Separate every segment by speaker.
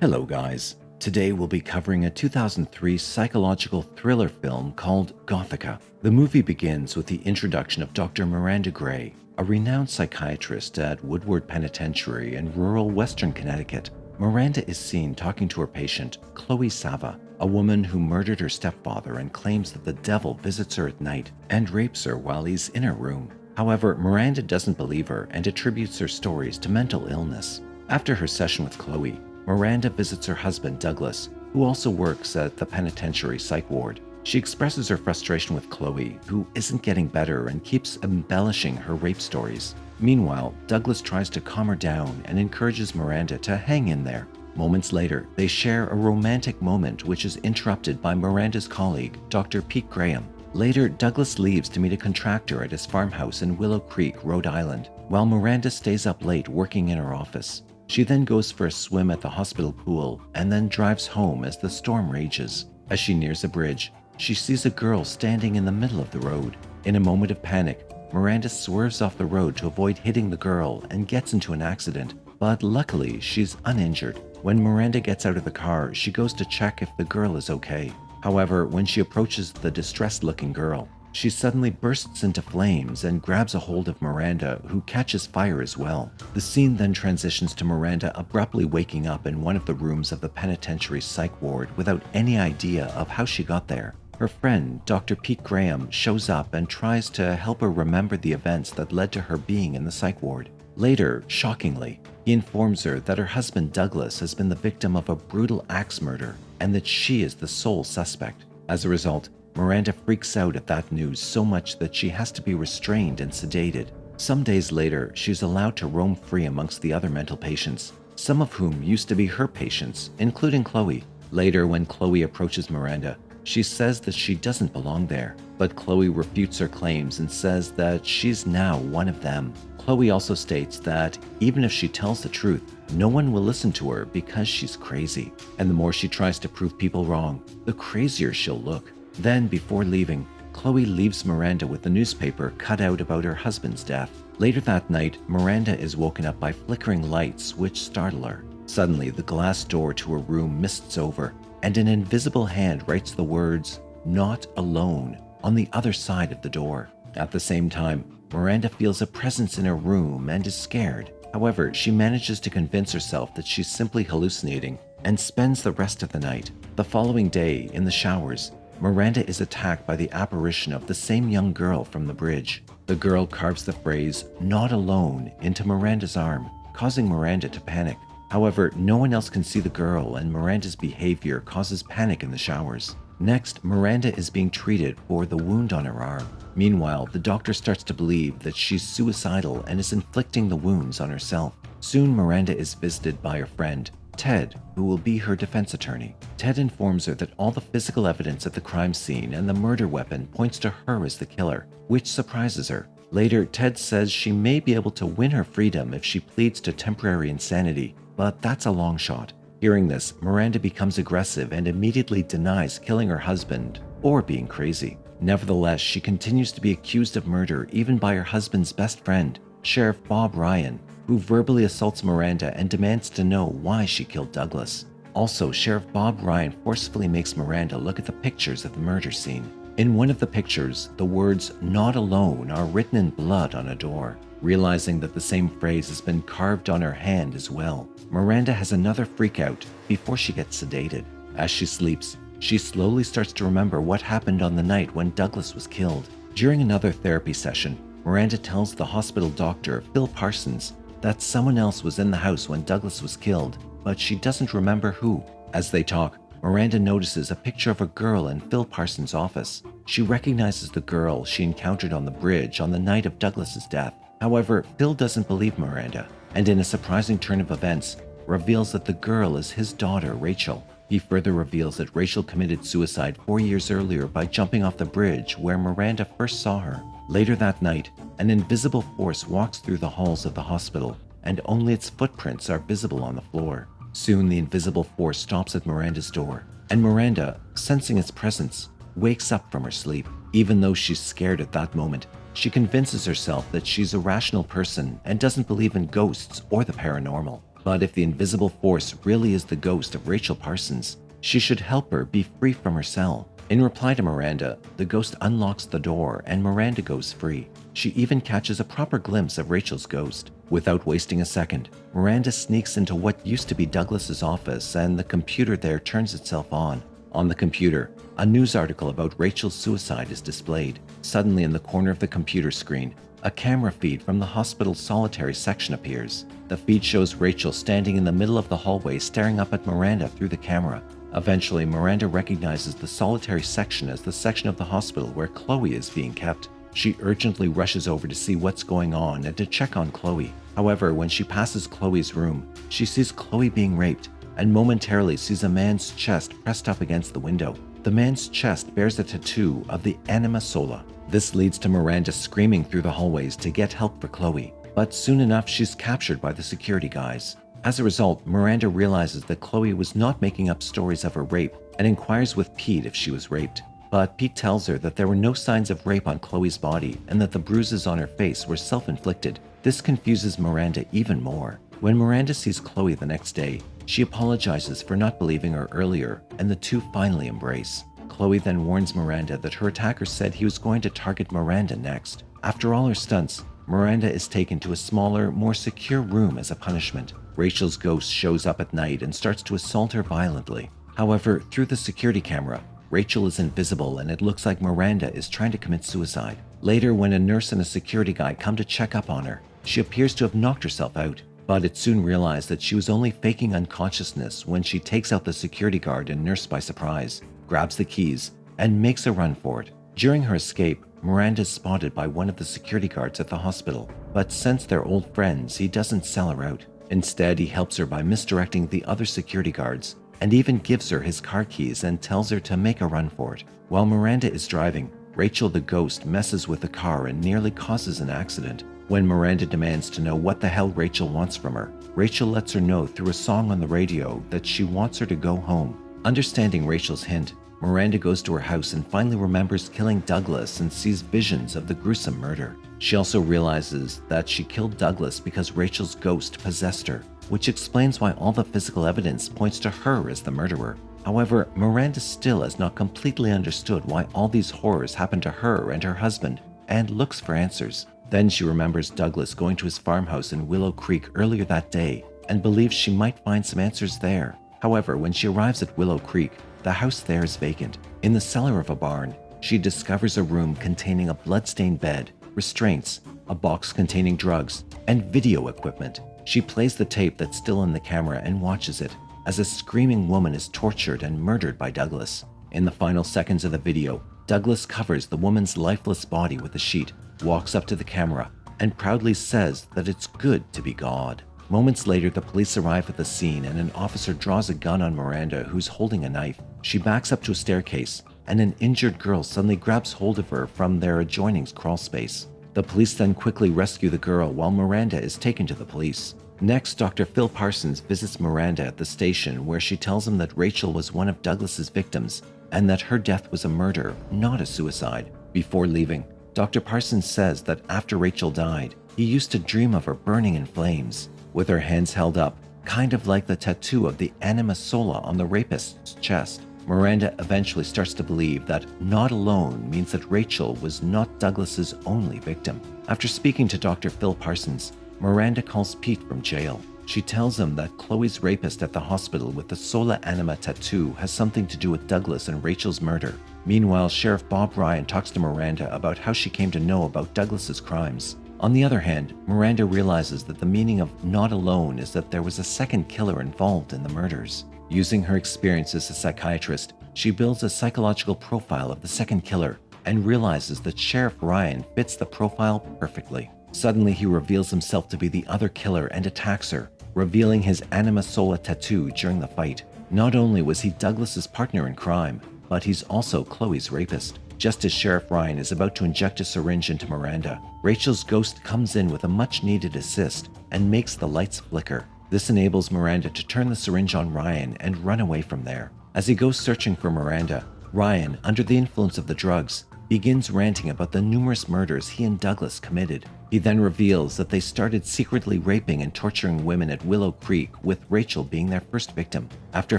Speaker 1: Hello guys. Today we'll be covering a 2003 psychological thriller film called Gothika. The movie begins with the introduction of Dr. Miranda Gray, a renowned psychiatrist at Woodward Penitentiary in rural Western Connecticut. Miranda is seen talking to her patient, Chloe Sava, a woman who murdered her stepfather and claims that the devil visits her at night and rapes her while he's in her room. However, Miranda doesn't believe her and attributes her stories to mental illness. After her session with Chloe, Miranda visits her husband, Douglas, who also works at the penitentiary psych ward. She expresses her frustration with Chloe, who isn't getting better and keeps embellishing her rape stories. Meanwhile, Douglas tries to calm her down and encourages Miranda to hang in there. Moments later, they share a romantic moment which is interrupted by Miranda's colleague, Dr. Pete Graham. Later, Douglas leaves to meet a contractor at his farmhouse in Willow Creek, Rhode Island, while Miranda stays up late working in her office. She then goes for a swim at the hospital pool and then drives home as the storm rages. As she nears a bridge, she sees a girl standing in the middle of the road. In a moment of panic, Miranda swerves off the road to avoid hitting the girl and gets into an accident, but luckily she's uninjured. When Miranda gets out of the car, she goes to check if the girl is okay. However, when she approaches the distressed-looking girl, she suddenly bursts into flames and grabs a hold of Miranda, who catches fire as well. The scene then transitions to Miranda abruptly waking up in one of the rooms of the penitentiary psych ward without any idea of how she got there. Her friend, Dr. Pete Graham, shows up and tries to help her remember the events that led to her being in the psych ward. Later, shockingly, he informs her that her husband Douglas has been the victim of a brutal axe murder and that she is the sole suspect. As a result, Miranda freaks out at that news so much that she has to be restrained and sedated. Some days later, she's allowed to roam free amongst the other mental patients, some of whom used to be her patients, including Chloe. Later, when Chloe approaches Miranda, she says that she doesn't belong there, but Chloe refutes her claims and says that she's now one of them. Chloe also states that even if she tells the truth, no one will listen to her because she's crazy, and the more she tries to prove people wrong, the crazier she'll look. Then, before leaving, Chloe leaves Miranda with the newspaper cut out about her husband's death. Later that night, Miranda is woken up by flickering lights which startle her. Suddenly, the glass door to her room mists over, and an invisible hand writes the words, "Not alone," on the other side of the door. At the same time, Miranda feels a presence in her room and is scared. However, she manages to convince herself that she's simply hallucinating and spends the rest of the night. The following day, in the showers, Miranda is attacked by the apparition of the same young girl from the bridge. The girl carves the phrase, "Not alone," into Miranda's arm, causing Miranda to panic. However, no one else can see the girl, and Miranda's behavior causes panic in the showers. Next, Miranda is being treated for the wound on her arm. Meanwhile, the doctor starts to believe that she's suicidal and is inflicting the wounds on herself. Soon, Miranda is visited by her friend, Ted, who will be her defense attorney. Ted informs her that all the physical evidence at the crime scene and the murder weapon points to her as the killer, which surprises her. Later, Ted says she may be able to win her freedom if she pleads to temporary insanity, but that's a long shot. Hearing this, Miranda becomes aggressive and immediately denies killing her husband or being crazy. Nevertheless, she continues to be accused of murder even by her husband's best friend, Sheriff Bob Ryan, who verbally assaults Miranda and demands to know why she killed Douglas. Also, Sheriff Bob Ryan forcefully makes Miranda look at the pictures of the murder scene. In one of the pictures, the words "Not alone" are written in blood on a door. Realizing that the same phrase has been carved on her hand as well, Miranda has another freakout before she gets sedated. As she sleeps, she slowly starts to remember what happened on the night when Douglas was killed. During another therapy session, Miranda tells the hospital doctor, Phil Parsons, that someone else was in the house when Douglas was killed, but she doesn't remember who. As they talk, Miranda notices a picture of a girl in Phil Parsons' office. She recognizes the girl she encountered on the bridge on the night of Douglas's death. However, Phil doesn't believe Miranda, and in a surprising turn of events, reveals that the girl is his daughter, Rachel. He further reveals that Rachel committed suicide 4 years earlier by jumping off the bridge where Miranda first saw her. Later that night, an invisible force walks through the halls of the hospital, and only its footprints are visible on the floor. Soon, the invisible force stops at Miranda's door, and Miranda, sensing its presence, wakes up from her sleep. Even though she's scared at that moment, she convinces herself that she's a rational person and doesn't believe in ghosts or the paranormal. But if the invisible force really is the ghost of Rachel Parsons, she should help her be free from her cell. In reply to Miranda, the ghost unlocks the door and Miranda goes free. She even catches a proper glimpse of Rachel's ghost. Without wasting a second, Miranda sneaks into what used to be Douglas's office and the computer there turns itself on. On the computer, a news article about Rachel's suicide is displayed. Suddenly in the corner of the computer screen, a camera feed from the hospital's solitary section appears. The feed shows Rachel standing in the middle of the hallway staring up at Miranda through the camera. Eventually, Miranda recognizes the solitary section as the section of the hospital where Chloe is being kept. She urgently rushes over to see what's going on and to check on Chloe. However, when she passes Chloe's room, she sees Chloe being raped and momentarily sees a man's chest pressed up against the window. The man's chest bears a tattoo of the Anima Sola. This leads to Miranda screaming through the hallways to get help for Chloe, but soon enough she's captured by the security guys. As a result, Miranda realizes that Chloe was not making up stories of her rape and inquires with Pete if she was raped. But Pete tells her that there were no signs of rape on Chloe's body and that the bruises on her face were self-inflicted. This confuses Miranda even more. When Miranda sees Chloe the next day, she apologizes for not believing her earlier, and the two finally embrace. Chloe then warns Miranda that her attacker said he was going to target Miranda next. After all her stunts, Miranda is taken to a smaller, more secure room as a punishment. Rachel's ghost shows up at night and starts to assault her violently. However, through the security camera, Rachel is invisible and it looks like Miranda is trying to commit suicide. Later, when a nurse and a security guy come to check up on her, she appears to have knocked herself out. But it's soon realized that she was only faking unconsciousness when she takes out the security guard and nurse by surprise, grabs the keys, and makes a run for it. During her escape, Miranda is spotted by one of the security guards at the hospital, but since they're old friends, he doesn't sell her out. Instead, he helps her by misdirecting the other security guards and even gives her his car keys and tells her to make a run for it. While Miranda is driving, Rachel the ghost messes with the car and nearly causes an accident. When Miranda demands to know what the hell Rachel wants from her, Rachel lets her know through a song on the radio that she wants her to go home. Understanding Rachel's hint, Miranda goes to her house and finally remembers killing Douglas and sees visions of the gruesome murder. She also realizes that she killed Douglas because Rachel's ghost possessed her, which explains why all the physical evidence points to her as the murderer. However, Miranda still has not completely understood why all these horrors happened to her and her husband, and looks for answers. Then she remembers Douglas going to his farmhouse in Willow Creek earlier that day and believes she might find some answers there. However, when she arrives at Willow Creek, the house there is vacant. In the cellar of a barn, she discovers a room containing a blood-stained bed, restraints, a box containing drugs, and video equipment. She plays the tape that's still in the camera and watches it as a screaming woman is tortured and murdered by Douglas. In the final seconds of the video, Douglas covers the woman's lifeless body with a sheet, walks up to the camera, and proudly says that it's good to be God. Moments later, the police arrive at the scene and an officer draws a gun on Miranda, who's holding a knife. She backs up to a staircase, and an injured girl suddenly grabs hold of her from their adjoining crawl space. The police then quickly rescue the girl while Miranda is taken to the police. Next, Dr. Phil Parsons visits Miranda at the station where she tells him that Rachel was one of Douglas's victims and that her death was a murder, not a suicide. Before leaving, Dr. Parsons says that after Rachel died, he used to dream of her burning in flames, with her hands held up, kind of like the tattoo of the Anima Sola on the rapist's chest. Miranda eventually starts to believe that not alone means that Rachel was not Douglas's only victim. After speaking to Dr. Phil Parsons, Miranda calls Pete from jail. She tells him that Chloe's rapist at the hospital with the Sola Anima tattoo has something to do with Douglas and Rachel's murder. Meanwhile, Sheriff Bob Ryan talks to Miranda about how she came to know about Douglas's crimes. On the other hand, Miranda realizes that the meaning of not alone is that there was a second killer involved in the murders. Using her experience as a psychiatrist, she builds a psychological profile of the second killer and realizes that Sheriff Ryan fits the profile perfectly. Suddenly, he reveals himself to be the other killer and attacks her, revealing his Anima Sola tattoo during the fight. Not only was he Douglas's partner in crime, but he's also Chloe's rapist. Just as Sheriff Ryan is about to inject a syringe into Miranda, Rachel's ghost comes in with a much-needed assist and makes the lights flicker. This enables Miranda to turn the syringe on Ryan and run away from there. As he goes searching for Miranda, Ryan, under the influence of the drugs, begins ranting about the numerous murders he and Douglas committed. He then reveals that they started secretly raping and torturing women at Willow Creek, with Rachel being their first victim. After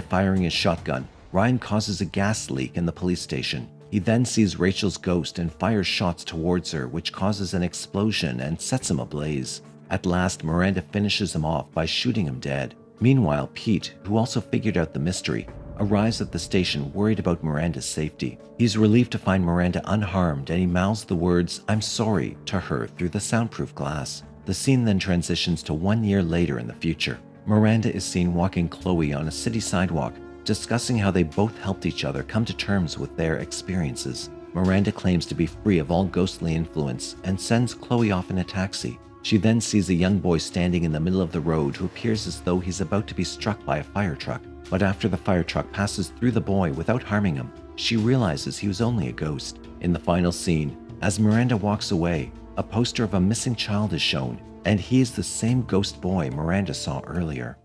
Speaker 1: firing his shotgun, Ryan causes a gas leak in the police station. He then sees Rachel's ghost and fires shots towards her, which causes an explosion and sets him ablaze. At last, Miranda finishes him off by shooting him dead. Meanwhile, Pete, who also figured out the mystery, arrives at the station worried about Miranda's safety. He's relieved to find Miranda unharmed, and he mouths the words, "I'm sorry," to her through the soundproof glass. The scene then transitions to 1 year later in the future. Miranda is seen walking Chloe on a city sidewalk, discussing how they both helped each other come to terms with their experiences. Miranda claims to be free of all ghostly influence and sends Chloe off in a taxi. She then sees a young boy standing in the middle of the road who appears as though he's about to be struck by a fire truck. But after the fire truck passes through the boy without harming him, she realizes he was only a ghost. In the final scene, as Miranda walks away, a poster of a missing child is shown, and he is the same ghost boy Miranda saw earlier.